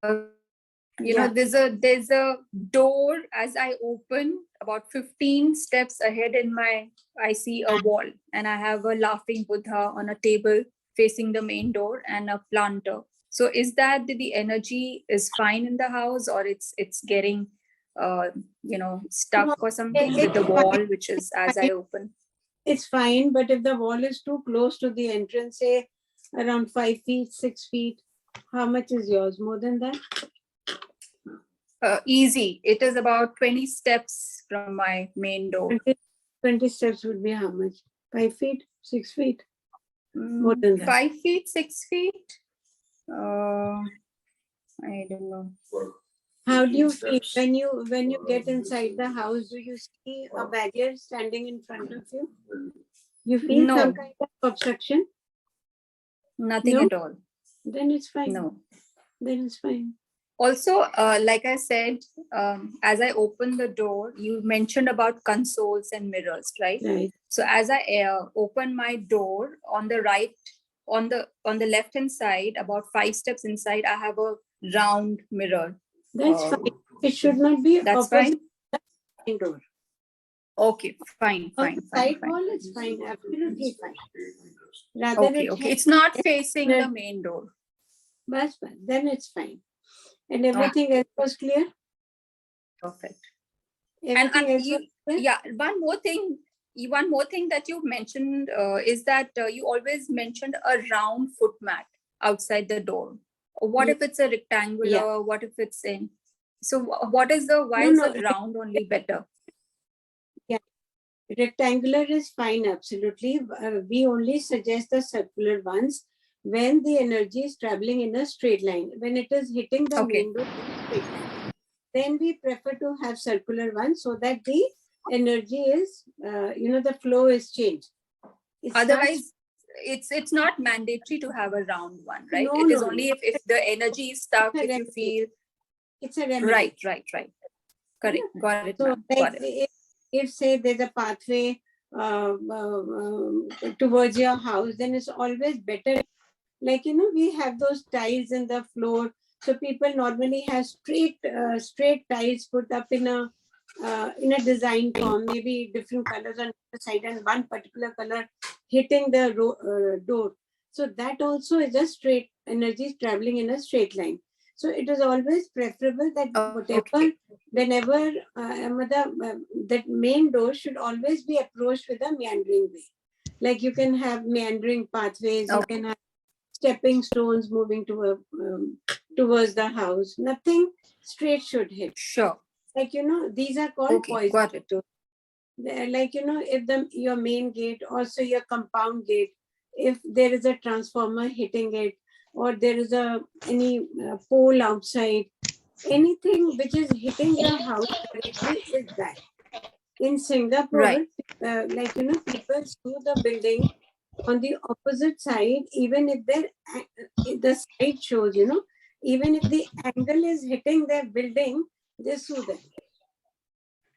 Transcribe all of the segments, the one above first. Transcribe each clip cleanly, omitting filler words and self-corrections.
know, there's a door. As I open about 15 steps ahead I see a wall, and I have a laughing Buddha on a table facing the main door and a planter. So is that the energy is fine in the house, or it's getting stuck No, or something with the wall, which is as I open? It's fine, but if the wall is too close to the entrance, say around 5 feet, 6 feet, how much is yours? More than that? Easy. It is about 20 steps from my main door. 20 steps would be how much? 5 feet, 6 feet? More than that. 5 feet, 6 feet? I don't know. How do you feel when you get inside the house? Do you see a barrier standing in front of you? You feel some kind of obstruction? Nothing at all. Then it's fine. No. Then it's fine. Also, like I said, as I open the door, you mentioned about consoles and mirrors, right? Right. So as I open my door, on the right, on the left hand side, about 5 steps inside, I have a round mirror. That's fine. It should not be that's opposite fine. The door. Okay, fine. Side wall is fine, absolutely fine. Rather okay. It's not facing the main door. But then it's fine. And everything else was clear? Perfect. Everything else was clear? Yeah, one more thing that you mentioned is that you always mentioned a round foot mat outside the door. What if it's a rectangular? Yeah. What if it's in? So why is the round only better? Yeah, rectangular is fine, absolutely. We only suggest the circular ones when the energy is traveling in a straight line. When it is hitting the main door in a straight line, then we prefer to have circular ones so that the energy is, the flow is changed. Otherwise, it's not mandatory to have a round one, right? No, it is only if the energy is stuck, if you feel. It's a remedy. Right. Correct. Got it. So, Got it. If say there's a pathway towards your house, then it's always better. Like, we have those tiles in the floor. So people normally have straight tiles put up in a design form, maybe different colors on the side and one particular color hitting the door. So that also is a straight energy traveling in a straight line. So it is always preferable that whenever that main door should always be approached with a meandering way. Like you can have meandering pathways, you can have stepping stones moving towards the house. Nothing straight should hit. Sure. Like, these are called poison. Got it. Like, if your main gate, also your compound gate, if there is a transformer hitting it, or there is any pole outside, anything which is hitting your house directly is bad. In Singapore, people sue the building on the opposite side, even if the side shows, even if the angle is hitting their building, they sue them.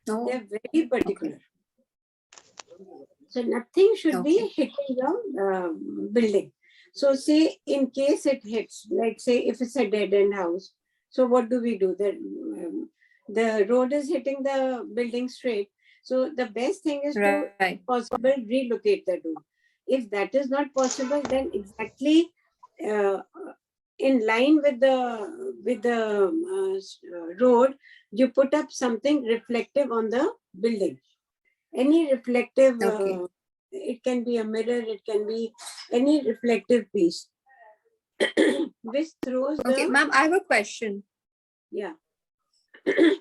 They're very particular. So nothing should be hitting your building. So say in case it hits, like say if it's a dead end house, so what do we do? The road is hitting the building straight. So the best thing is to, if possible, relocate the door. If that is not possible, then exactly in line with the road, you put up something reflective on the building. Any reflective, it can be a mirror, it can be any reflective piece, which throws the... Ma'am, I have a question. Yeah.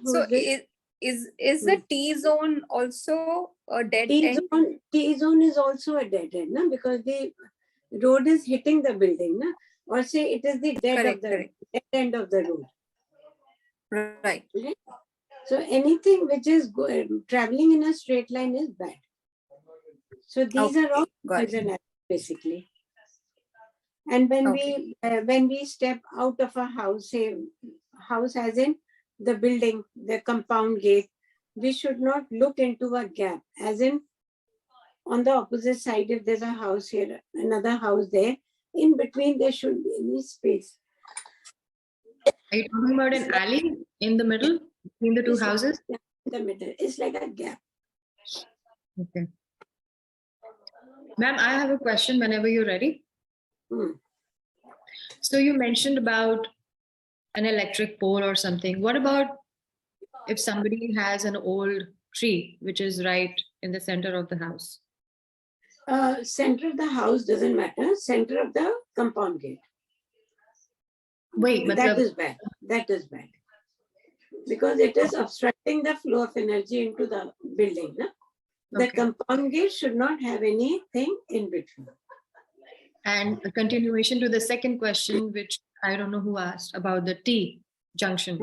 So is the T-zone also a dead end? T-zone is also a dead end, no? Because the road is hitting the building, no? Or say it is the dead end of the road. Right. So anything which is traveling in a straight line is bad. So these are all poison, basically. And when we step out of a house, say house as in the building, the compound gate, we should not look into a gap, as in on the opposite side, if there's a house here, another house there, in between there should be any space. Are you talking about an alley in the middle between the two It's like houses? in the middle. It's like a gap. Okay. Ma'am, I have a question whenever you're ready. Hmm. So you mentioned about an electric pole or something. What about if somebody has an old tree which is right in the center of the house? Center of the house doesn't matter. Center of the compound gate. Wait, That matlab, is bad. That is bad. Because it is obstructing the flow of energy into the building. No? The Okay. compound gate should not have anything in between. And a continuation to the second question, which I don't know who asked about the T junction.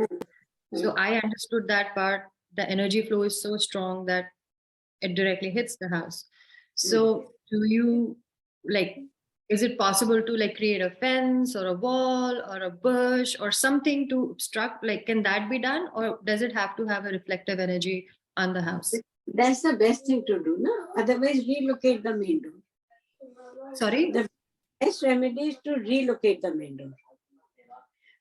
So I understood that part. The energy flow is so strong that it directly hits the house. So do you like, is it possible to like create a fence or a wall or a bush or something to obstruct? Like, can that be done, or does it have to have a reflective energy on the house? That's the best thing to do. No? Otherwise, relocate the main door. Sorry? The best remedy is to relocate the main door.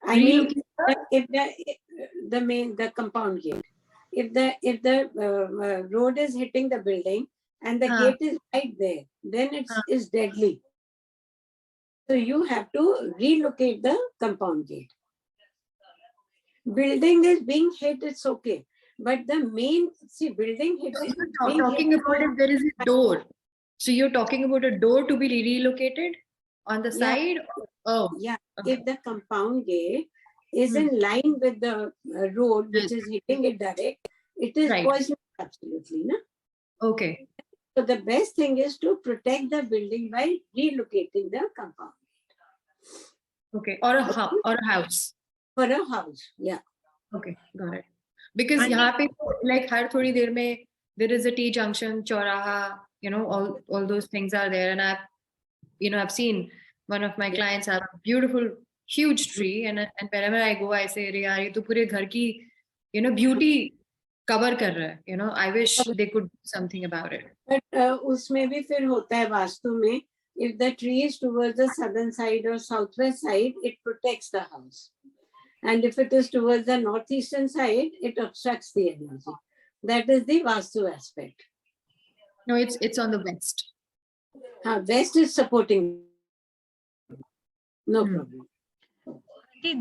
I Relocate mean, if the compound gate, if the road is hitting the building and the gate is right there, then it's deadly. So you have to relocate the compound gate. Building is being hit, it's okay. But the main, building hit. You're talking about if there is a door. So you're talking about a door to be relocated on the side? Oh. Yeah. Okay. If the compound gate is in line with the road, which is hitting it direct, it is poisonous, absolutely. No? Okay. So the best thing is to protect the building by relocating the compound. Okay. Or a house. For a house, yeah. Okay, got it. Because यहाँ पे like हर थोड़ी देर में there is a T junction, चौराहा, all those things are there, and I've seen one of my clients have a beautiful huge tree, and whenever I go I say अरे यार ये तो पूरे घर की beauty cover कर रहा है, I wish they could do something about it. But उसमें भी फिर होता है वास्तु में, if the tree is towards the southern side or southwest side, it protects the house. And if it is towards the northeastern side, it obstructs the energy. That is the Vastu aspect. No, it's on the west. West is supporting. No problem.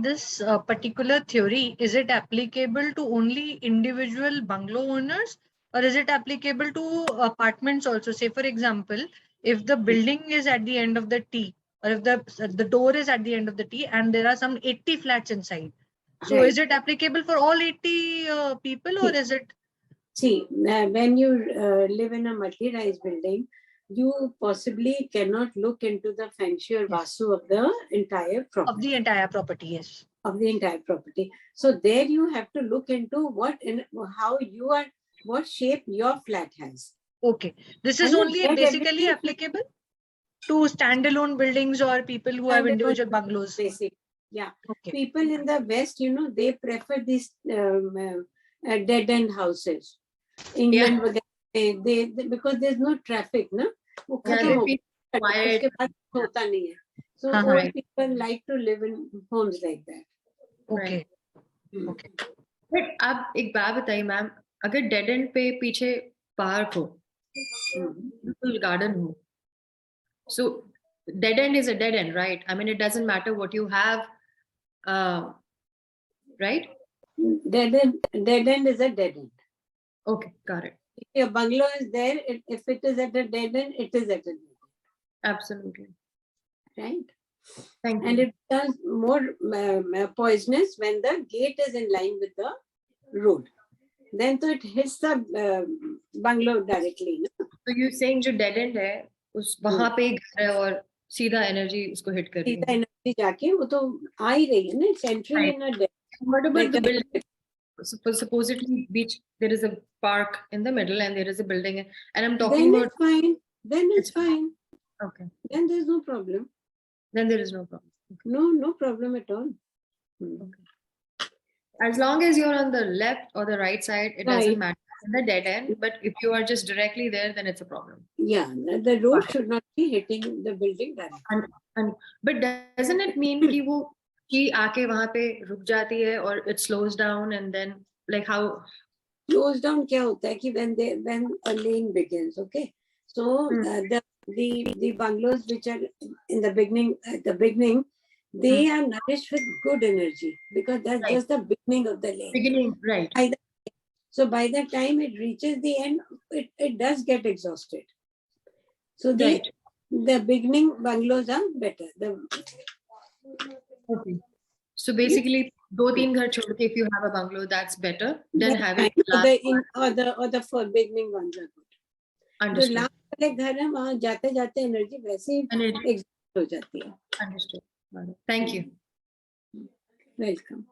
This particular theory, is it applicable to only individual bungalow owners, or is it applicable to apartments also? Say, for example, if the building is at the end of the T, or if the door is at the end of the T, and there are some 80 flats inside. So is it applicable for all 80 people, or is it? See, when you live in a multi-rise building, you possibly cannot look into the Feng Shui or Vastu of the entire property. Of the entire property, yes. Of the entire property. So there you have to look into what shape your flat has. Okay. This is only basically applicable to standalone buildings or people who have individual bungalows. Basic. Yeah. Okay. People in the West, they prefer these dead-end houses. England, they because there's no traffic, no? Quiet. So old people like to live in homes like that. Okay. Okay. But अब एक बात बताइए ma'am, अगर dead and पे पीछे park हो, बिल्कुल garden हो, so dead end is a dead end, right? I mean, it doesn't matter what you have, right? Dead end is a dead end. Okay, got it. If your bungalow is there, if it is at a dead end, it is at a dead end. Absolutely. Right? Thank you. And it becomes more poisonous when the gate is in line with the road. Then so it hits the bungalow directly. No? So you're saying जो dead end है, उस वहाँ पे घर है और सीधा energy उसको hit कर रही है. सीधा energy जाके वो तो आ ही रही है ना, it's entering in a dead. What about the building? Supposedly there is a park in the middle and there is a building, and I'm talking about. Then it's fine. Okay. Then there's no problem. Then there is no problem. Okay. No problem at all. Okay. As long as you're on the left or the right side, it doesn't matter. In the dead end, but if you are just directly there, then it's a problem. Yeah, the road should not be hitting the building directly. But doesn't it mean कि वो कि आके वहां पे रुक जाती है और it slows down and then like how Close down क्या होता है कि when a lane begins, okay? So the bungalows which are in the beginning, at the beginning, they are nourished with good energy because that's Right. just the beginning of the lane. beginning, right? So by the time it reaches the end, it does get exhausted. So Right. the beginning bungalows are better. Okay. So basically, 2-3 घर छोड़ के if you have a bungalow, that's better than That's having fine. last or the for beginning ones are good. जो understood. Last वाले घर है वहां जाते जाते एनर्जी वैसे ही Energy. एग्जॉस्ट हो जाती है. Understood. Got it. Thank you. Welcome.